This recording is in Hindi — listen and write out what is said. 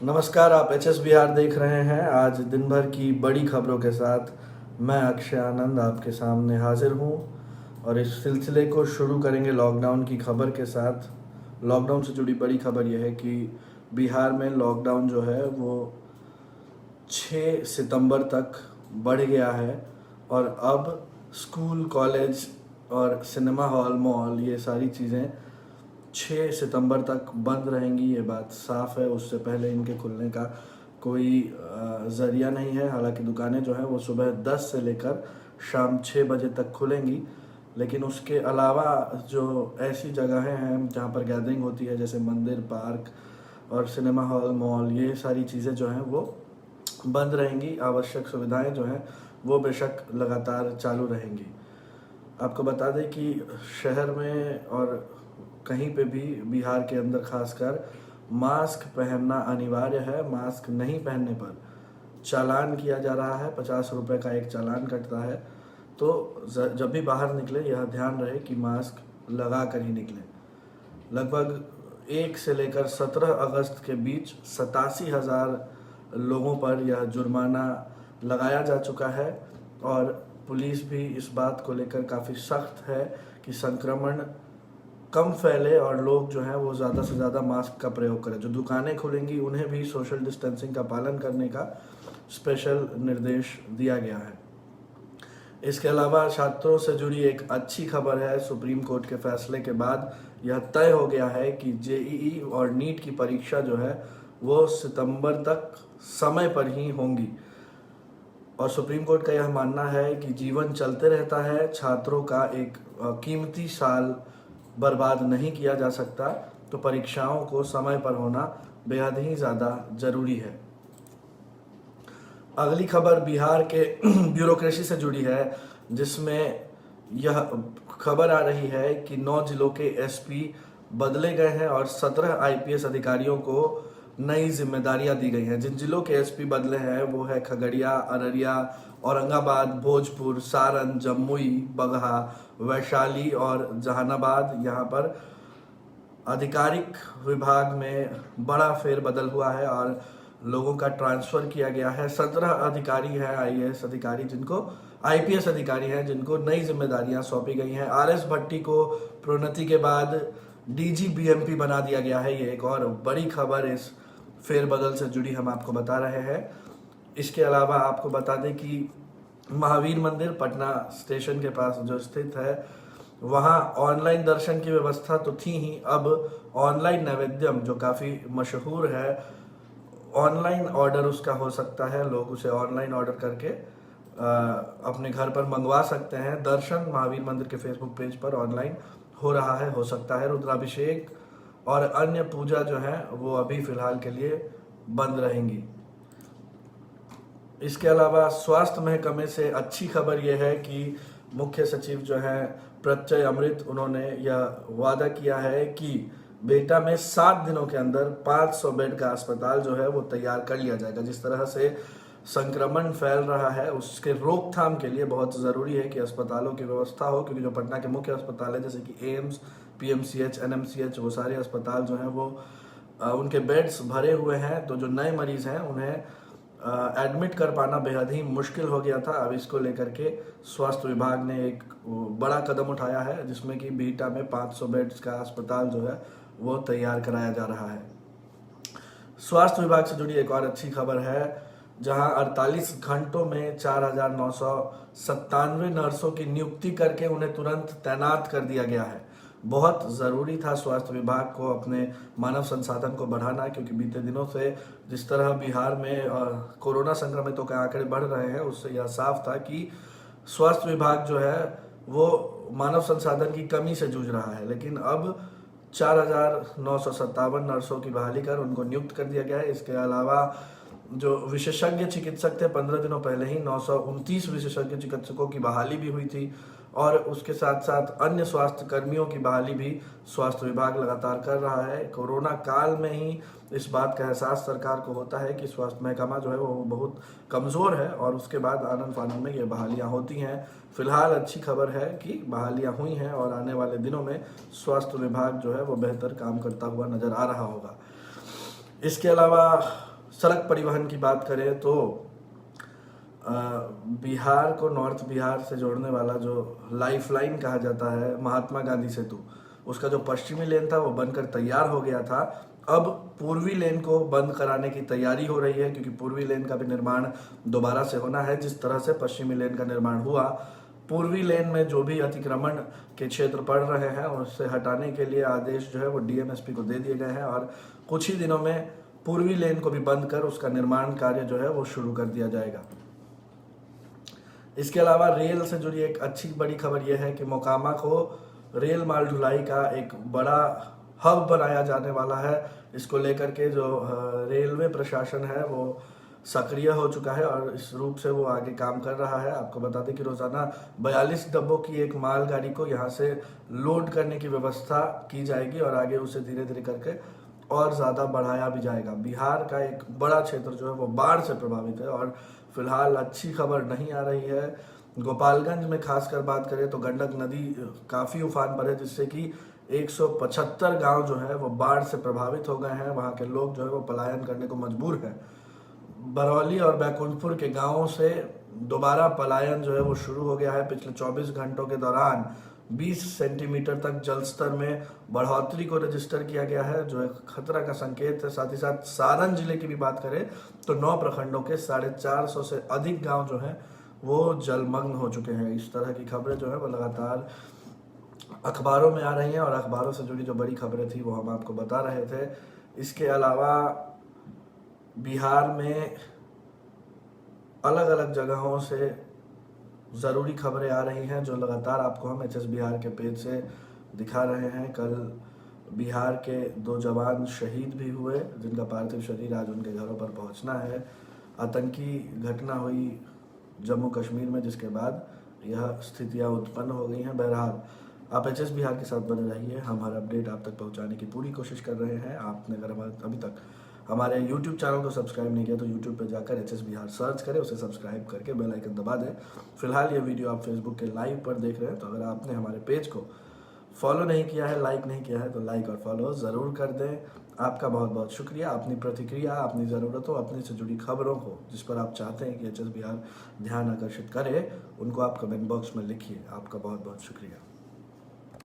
नमस्कार, आप एचएस बिहार देख रहे हैं। आज दिन भर की बड़ी खबरों के साथ मैं अक्षय आनंद आपके सामने हाजिर हूं और इस सिलसिले को शुरू करेंगे लॉकडाउन की खबर के साथ। लॉकडाउन से जुड़ी बड़ी खबर यह है कि बिहार में लॉकडाउन जो है वो 6 सितंबर तक बढ़ गया है और अब स्कूल, कॉलेज और सिनेमा हॉल, मॉल, ये सारी चीज़ें 6 सितंबर तक बंद रहेंगी। ये बात साफ है। उससे पहले इनके खुलने का कोई ज़रिया नहीं है। हालांकि दुकानें जो हैं वो सुबह 10 से लेकर शाम 6 बजे तक खुलेंगी, लेकिन उसके अलावा जो ऐसी जगहें हैं जहाँ पर गैदरिंग होती है, जैसे मंदिर, पार्क और सिनेमा हॉल, मॉल, ये सारी चीज़ें जो हैं वो बंद रहेंगी। आवश्यक सुविधाएं जो हैं वो बेशक लगातार चालू रहेंगी। आपको बता दें कि शहर में और कहीं पे भी बिहार के अंदर खासकर मास्क पहनना अनिवार्य है। मास्क नहीं पहनने पर चालान किया जा रहा है। 50 रुपये का एक चालान कटता है। तो जब भी बाहर निकले यह ध्यान रहे कि मास्क लगा कर ही निकलें। लगभग 1 से लेकर 17 अगस्त के बीच 87,000 लोगों पर यह जुर्माना लगाया जा चुका है और पुलिस भी इस बात को लेकर काफ़ी सख्त है कि संक्रमण कम फैले और लोग जो हैं वो ज़्यादा से ज़्यादा मास्क का प्रयोग करें। जो दुकानें खुलेंगी उन्हें भी सोशल डिस्टेंसिंग का पालन करने का स्पेशल निर्देश दिया गया है। इसके अलावा छात्रों से जुड़ी एक अच्छी खबर है। सुप्रीम कोर्ट के फैसले के बाद यह तय हो गया है कि जेईई और नीट की परीक्षा जो है वो सितंबर तक समय पर ही होंगी और सुप्रीम कोर्ट का यह मानना है कि जीवन चलते रहता है, छात्रों का एक कीमती साल बर्बाद नहीं किया जा सकता, तो परीक्षाओं को समय पर होना बेहद ही ज़्यादा ज़रूरी है। अगली खबर बिहार के ब्यूरोक्रेसी से जुड़ी है, जिसमें यह खबर आ रही है कि 9 जिलों के एसपी बदले गए हैं और 17 आईपीएस अधिकारियों को नई जिम्मेदारियां दी गई हैं। जिन जिलों के एसपी बदले हैं वो है खगड़िया, अररिया, औरंगाबाद, भोजपुर, सारण, जमुई, बगहा, वैशाली और जहानाबाद। यहाँ पर आधिकारिक विभाग में बड़ा फेरबदल हुआ है और लोगों का ट्रांसफर किया गया है। 17 अधिकारी हैं, आईएएस अधिकारी, जिनको आईपीएस अधिकारी हैं, जिनको नई जिम्मेदारियां सौंपी गई हैं। आरएस भट्टी को प्रोन्नति के बाद डीजी बीएमपी बना दिया गया है। ये एक और बड़ी खबर इस फेरबदल से जुड़ी हम आपको बता रहे हैं। इसके अलावा आपको बता दें कि महावीर मंदिर पटना स्टेशन के पास जो स्थित है वहाँ ऑनलाइन दर्शन की व्यवस्था तो थी ही, अब ऑनलाइन नैवेद्यम जो काफ़ी मशहूर है, ऑनलाइन ऑर्डर उसका हो सकता है। लोग उसे ऑनलाइन ऑर्डर करके अपने घर पर मंगवा सकते हैं। दर्शन महावीर मंदिर के फेसबुक पेज पर ऑनलाइन हो रहा है, हो सकता है। रुद्राभिषेक और अन्य पूजा जो है वो अभी फिलहाल के लिए बंद रहेंगी। इसके अलावा स्वास्थ्य महकमे से अच्छी खबर यह है कि मुख्य सचिव जो है प्रत्यय अमृत, उन्होंने यह वादा किया है कि बेटा में 7 दिनों के अंदर 500 बेड का अस्पताल जो है वो तैयार कर लिया जाएगा। जिस तरह से संक्रमण फैल रहा है उसके रोकथाम के लिए बहुत ज़रूरी है कि अस्पतालों की व्यवस्था हो, क्योंकि जो पटना के मुख्य अस्पताल है जैसे कि एम्स, पीएमसीएच, एनएमसीएच, वो सारे अस्पताल जो हैं वो उनके बेड्स भरे हुए हैं। तो जो नए मरीज़ हैं उन्हें एडमिट कर पाना बेहद ही मुश्किल हो गया था। अब इसको लेकर के स्वास्थ्य विभाग ने एक बड़ा कदम उठाया है, जिसमें कि बीटा में 500 बेड्स का अस्पताल जो है वो तैयार कराया जा रहा है। स्वास्थ्य विभाग से जुड़ी एक और अच्छी खबर है, जहां 48 घंटों में 4,997 नर्सों की नियुक्ति करके उन्हें तुरंत तैनात कर दिया गया है। बहुत ज़रूरी था स्वास्थ्य विभाग को अपने मानव संसाधन को बढ़ाना, क्योंकि बीते दिनों से जिस तरह बिहार में कोरोना संक्रमितों के आंकड़े बढ़ रहे हैं, उससे यह साफ था कि स्वास्थ्य विभाग जो है वो मानव संसाधन की कमी से जूझ रहा है। लेकिन अब 4,957 नर्सों की बहाली कर उनको नियुक्त कर दिया गया है। इसके अलावा जो विशेषज्ञ चिकित्सक थे, 15 दिनों पहले ही 929 विशेषज्ञ चिकित्सकों की बहाली भी हुई थी और उसके साथ साथ अन्य स्वास्थ्य कर्मियों की बहाली भी स्वास्थ्य विभाग लगातार कर रहा है। कोरोना काल में ही इस बात का एहसास सरकार को होता है कि स्वास्थ्य महकमा जो है वो बहुत कमज़ोर है और उसके बाद आनन फानन में ये बहालियाँ होती हैं। फिलहाल अच्छी खबर है कि बहालियाँ हुई हैं और आने वाले दिनों में स्वास्थ्य विभाग जो है वो बेहतर काम करता हुआ नज़र आ रहा होगा। इसके अलावा सड़क परिवहन की बात करें तो बिहार को नॉर्थ बिहार से जोड़ने वाला जो लाइफलाइन कहा जाता है, महात्मा गांधी सेतु, उसका जो पश्चिमी लेन था वो बनकर तैयार हो गया था। अब पूर्वी लेन को बंद कराने की तैयारी हो रही है, क्योंकि पूर्वी लेन का भी निर्माण दोबारा से होना है। जिस तरह से पश्चिमी लेन का निर्माण हुआ, पूर्वी लेन में जो भी अतिक्रमण के क्षेत्र पड़ रहे हैं उससे हटाने के लिए आदेश जो है वो डीएमएसपी को दे दिए गए हैं, और कुछ ही दिनों में पूर्वी लेन को भी बंद कर उसका निर्माण कार्य जो है वो शुरू कर दिया जाएगा। इसके अलावा रेल से जुड़ी एक अच्छी बड़ी खबर यह है कि मोकामा को रेल माल ढुलाई का एक बड़ा हब बनाया जाने वाला है। इसको लेकर के जो रेलवे प्रशासन है वो सक्रिय हो चुका है और इस रूप से वो आगे काम कर रहा है। आपको बता दें कि रोजाना 42 डब्बों की एक मालगाड़ी को यहाँ से लोड करने की व्यवस्था की जाएगी और आगे उसे धीरे धीरे करके और ज़्यादा बढ़ाया भी जाएगा। बिहार का एक बड़ा क्षेत्र जो है वो बाढ़ से प्रभावित है और फिलहाल अच्छी खबर नहीं आ रही है। गोपालगंज में खासकर बात करें तो गंडक नदी काफ़ी उफान पर है, जिससे कि 175 गांव जो है वो बाढ़ से प्रभावित हो गए हैं। वहाँ के लोग जो है वो पलायन करने को मजबूर हैं। बरौली और बैकुंठपुर के गांवों से दोबारा पलायन जो है वो शुरू हो गया है। पिछले 24 घंटों के दौरान 20 सेंटीमीटर तक जलस्तर में बढ़ोतरी को रजिस्टर किया गया है, जो एक खतरा का संकेत है। साथ ही साथ सारण जिले की भी बात करें तो 9 प्रखंडों के 450 से अधिक गांव जो हैं वो जलमग्न हो चुके हैं। इस तरह की खबरें जो है वो लगातार अखबारों में आ रही हैं और अखबारों से जुड़ी जो बड़ी खबरें थी वो हम आपको बता रहे थे। इसके अलावा बिहार में अलग अलग जगहों से ज़रूरी खबरें आ रही हैं, जो लगातार आपको हम एचएस बिहार के पेज से दिखा रहे हैं। कल बिहार के 2 जवान शहीद भी हुए, जिनका पार्थिव शरीर आज उनके घरों पर पहुंचना है। आतंकी घटना हुई जम्मू कश्मीर में, जिसके बाद यह स्थितियां उत्पन्न हो गई हैं। बहरहाल आप एचएस बिहार के साथ बने रहिए, हम हर अपडेट आप तक पहुंचाने की पूरी कोशिश कर रहे हैं। आपने अगर अभी तक हमारे YouTube चैनल को सब्सक्राइब नहीं किया तो YouTube पर जाकर एचएस बिहार सर्च करें, उसे सब्सक्राइब करके बेल आइकन दबा दें। फिलहाल ये वीडियो आप फेसबुक के लाइव पर देख रहे हैं, तो अगर आपने हमारे पेज को फॉलो नहीं किया है, लाइक नहीं किया है, तो लाइक और फॉलो ज़रूर कर दें। आपका बहुत बहुत शुक्रिया। अपनी प्रतिक्रिया, अपनी ज़रूरतों, अपने से जुड़ी खबरों को जिस पर आप चाहते हैं कि एचएस बिहार ध्यान आकर्षित करे, उनको आप कमेंट बॉक्स में लिखिए। आपका बहुत बहुत शुक्रिया।